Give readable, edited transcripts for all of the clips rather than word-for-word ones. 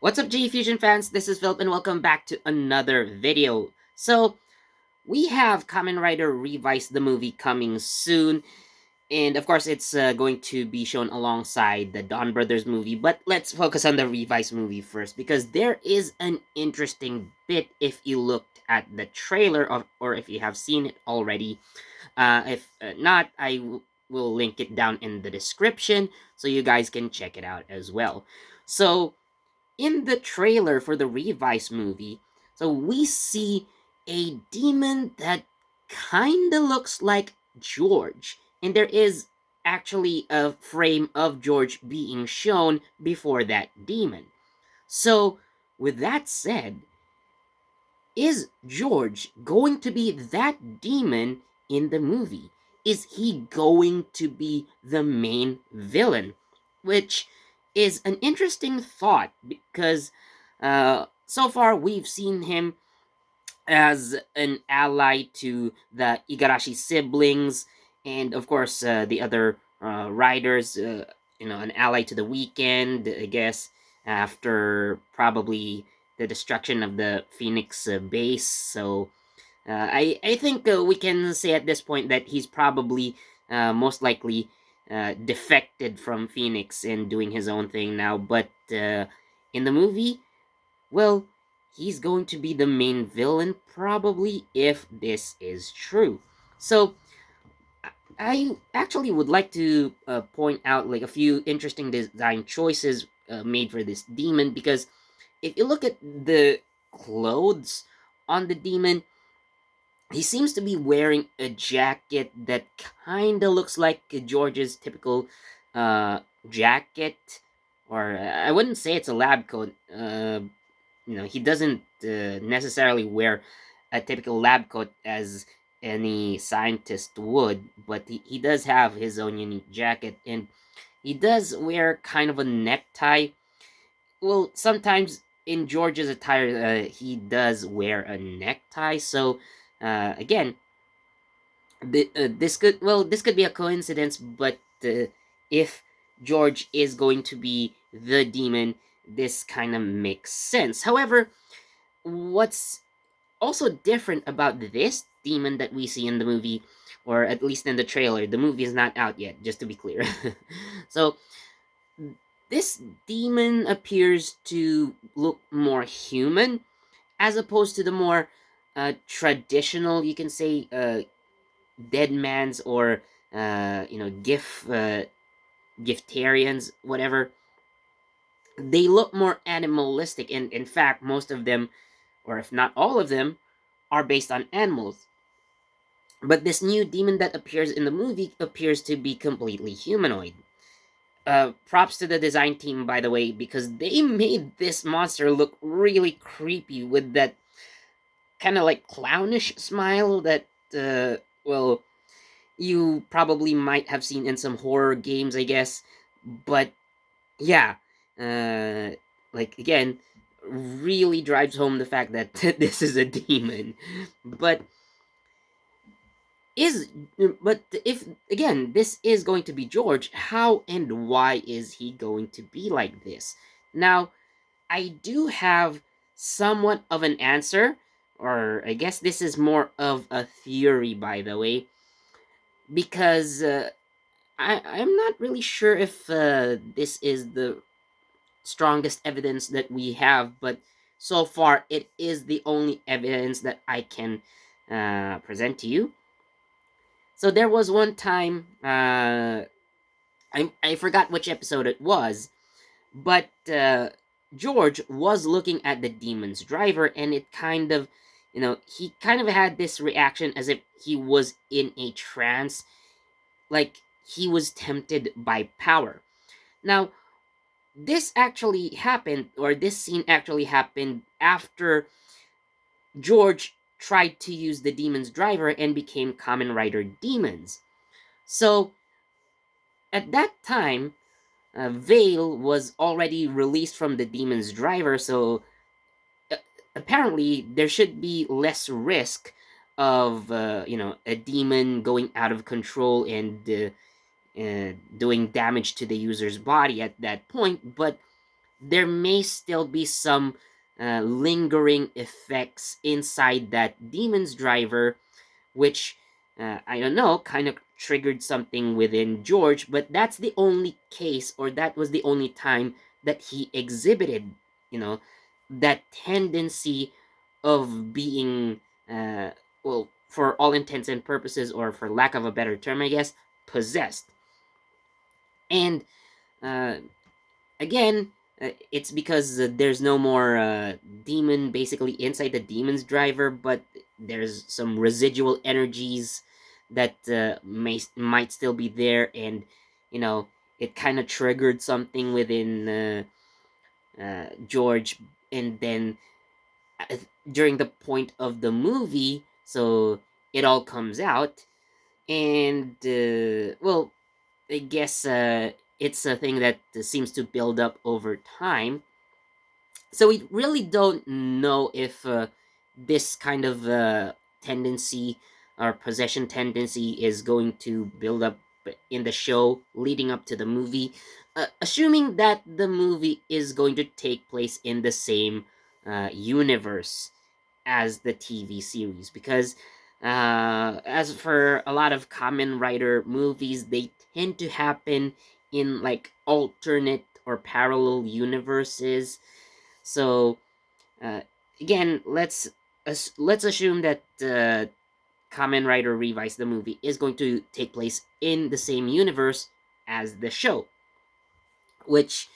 What's up, G Fusion fans? This is Philip, and welcome back to another video. So, we have Kamen Rider Revice the movie coming soon, and of course, it's going to be shown alongside the Don Brothers movie. But let's focus on the Revice movie first, because there is an interesting bit if you looked at the trailer, or if you have seen it already. If not, will link it down in the description so you guys can check it out as well. So, in the trailer for the Revice movie, so we see a demon that kinda looks like George, and there is actually a frame of George being shown before that demon. So, with that said, is George going to be that demon in the movie? Is he going to be the main villain? Which is an interesting thought because so far we've seen him as an ally to the Igarashi siblings, and of course the other riders. An ally to the Weekend, I guess, after probably the destruction of the Phoenix base. So I think we can say at this point that he's probably most likely defected from Phoenix and doing his own thing now. But in the movie, well, he's going to be the main villain probably if this is true. So I actually would like to point out like a few interesting design choices made for this demon, because if you look at the clothes on the demon, he seems to be wearing a jacket that kind of looks like George's typical uh, jacket, or I wouldn't say it's a lab coat. He doesn't necessarily wear a typical lab coat as any scientist would, but he does have his own unique jacket, and he does wear kind of a necktie. Well, sometimes in George's attire, he does wear a necktie. So, again, this could be a coincidence, but if George is going to be the demon, this kind of makes sense. However, what's also different about this demon that we see in the movie, or at least in the trailer, the movie is not out yet, just to be clear. So, this demon appears to look more human as opposed to the more traditional, you can say, dead man's, or giftarians, whatever. They look more animalistic, and in fact, most of them, or if not all of them, are based on animals. But this new demon that appears in the movie appears to be completely humanoid. Props to the design team, by the way, because they made this monster look really creepy with that kind of like clownish smile that, well, you probably might have seen in some horror games, I guess. But yeah, uh, like again, really drives home the fact that this is a demon. But is but if again this is going to be George, how and why is he going to be like this? Now, I do have somewhat of an answer, or I guess this is more of a theory, by the way, because I'm not really sure if this is the strongest evidence that we have, but so far it is the only evidence that I can present to you. So there was one time, I forgot which episode it was, but George was looking at the demon's driver, and it kind of, he kind of had this reaction as if he was in a trance, like he was tempted by power. Now, this actually happened, or this scene actually happened after George tried to use the demon's driver and became Kamen Rider demons. So, at that time, Vale was already released from the demon's driver, so uh, apparently there should be less risk of a demon going out of control and doing damage to the user's body at that point. But there may still be some lingering effects inside that demon's driver, which I don't know, kind of triggered something within George, but that's the only case, or that was the only time that he exhibited, you know, that tendency of being, well, for all intents and purposes, or for lack of a better term, I guess, possessed. And uh, again, it's because there's no more demon basically inside the demon's driver, but there's some residual energies that might still be there, and you know, it kind of triggered something within George, and then uh, during the point of the movie, so it all comes out, and well, I guess it's a thing that seems to build up over time. So we really don't know if this kind of tendency or possession tendency is going to build up in the show leading up to the movie, assuming that the movie is going to take place in the same universe as the TV series, because as for a lot of Kamen Rider movies, they tend to happen in like alternate or parallel universes. So uh, again, let's assume that Kamen Rider Revice the movie is going to take place in the same universe as the show, which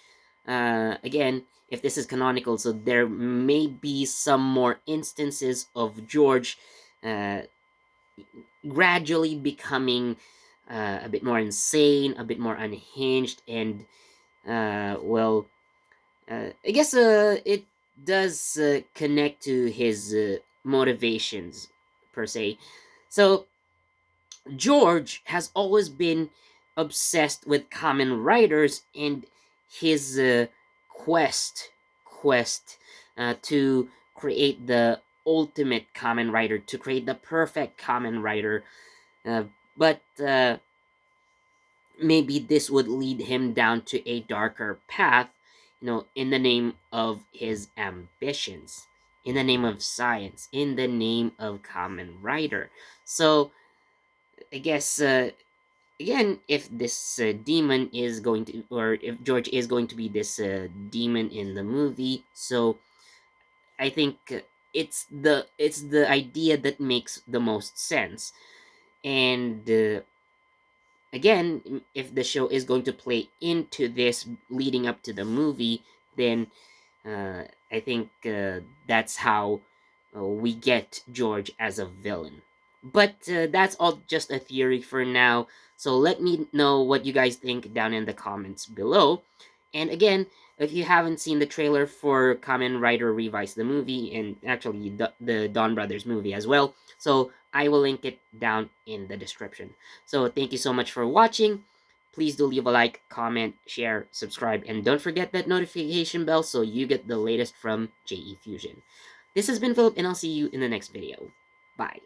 again, if this is canonical, so there may be some more instances of George uh, gradually becoming a bit more insane, a bit more unhinged, and well, I guess it does connect to his motivations per se. So George has always been obsessed with Kamen Riders and his quest to create the ultimate Kamen Rider, to create the perfect Kamen Rider. But maybe this would lead him down to a darker path, you know, in the name of his ambitions, in the name of science, in the name of Kamen Rider. So I guess again, if this demon is going to, or if George is going to be this demon in the movie, so I think it's the idea that makes the most sense. And again, if the show is going to play into this leading up to the movie, then I think that's how we get George as a villain. But that's all just a theory for now. So let me know what you guys think down in the comments below. And again, if you haven't seen the trailer for Kamen Rider Revice the movie, and actually the Dawn Brothers movie as well, so I will link it down in the description. So thank you so much for watching. Please do leave a like, comment, share, subscribe, and don't forget that notification bell so you get the latest from JE Fusion. This has been Philip, and I'll see you in the next video. Bye.